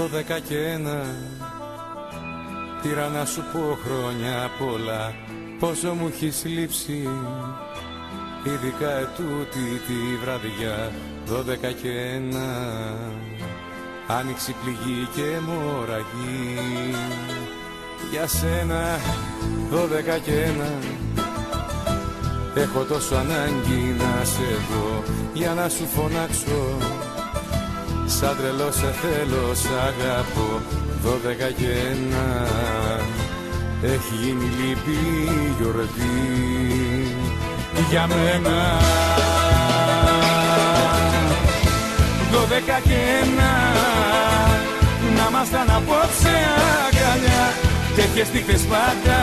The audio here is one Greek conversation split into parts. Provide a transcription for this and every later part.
12 και 1 πήρα να σου πω χρόνια πολλά, πόσο μου έχεις λείψει, ειδικά ετούτη τη βραδιά. 12 και 1 άνοιξη πληγή και μοραγή για σένα. 12 και 1 έχω τόσο ανάγκη να σε δω, για να σου φωνάξω σαν τρελό σε θέλω, σ' αγαπώ. 12 και 1 έχει γίνει λύπη γιορτή για μένα. 12 και 1 να ήμασταν απόψε αγκαλιά, τέτοιες νύχτες πάντα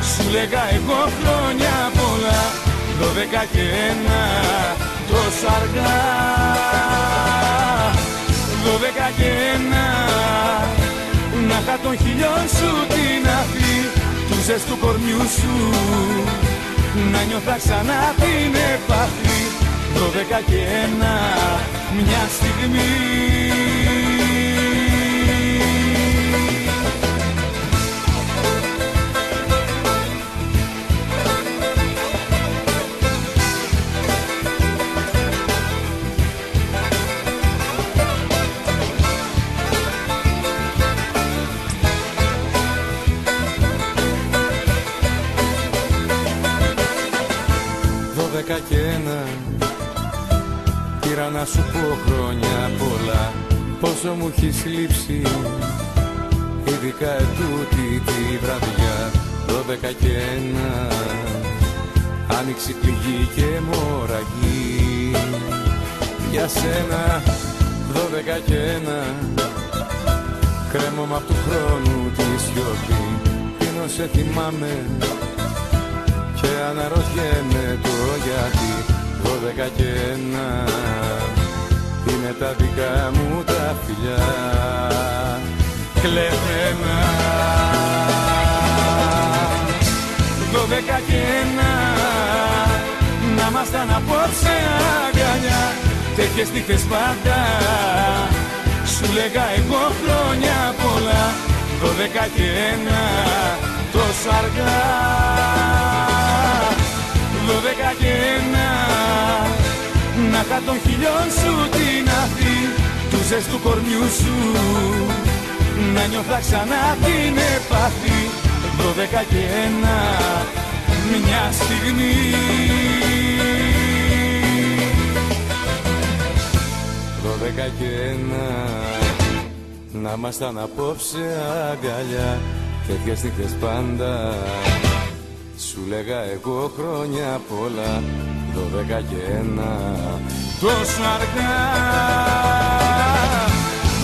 σου λέγα εγώ χρόνια πολλά. 12 και 1 τόσο αργά. 12 και 1 να είχα των χιλιών σου την αφή, του ζεστού κορμιού σου να νιώθα ξανά την επαφή. 12 και 1 μια στιγμή. 12 και 1 πήρα να σου πω χρόνια πολλά, πόσο μου έχεις λείψει, ειδικά ετούτη τη βραδιά. 12 και 1 άνοιξη πληγή και μοραγή για σένα. 12 και 1 κρέμομαι απ' του χρόνου τη σιωπή, πίνω σε θυμάμαι και αναρωτιέμαι το γιατί. 12 και 1 είναι τα δικά μου τα φιλιά κλεμμένα. 12 και 1 να ήμασταν απόψε αγκαλιά, τέτοιες νύχτες πάντα σου λέγα εγώ χρόνια πολλά. 12 και 1 τόσο αργά. 12 και 1 να είχα των χιλιών σου την αφή, του ζεστού κορμιού σου να νιώθα ξανά την επαφή. 12 και 1 μια στιγμή. 12 και 1 να ήμασταν απόψε αγκαλιά, τέτοιες νύχτες πάντα σου λέγα εγώ χρόνια πολλά. 12 και 1 τόσο αργά.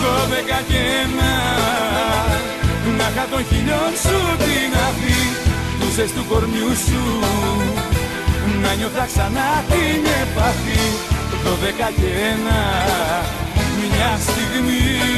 12 και 1 να είχα των χιλιών σου την αφή, του ζεστού κορμιού σου να νιώθα ξανά την επαφή. 12 και 1 μια στιγμή.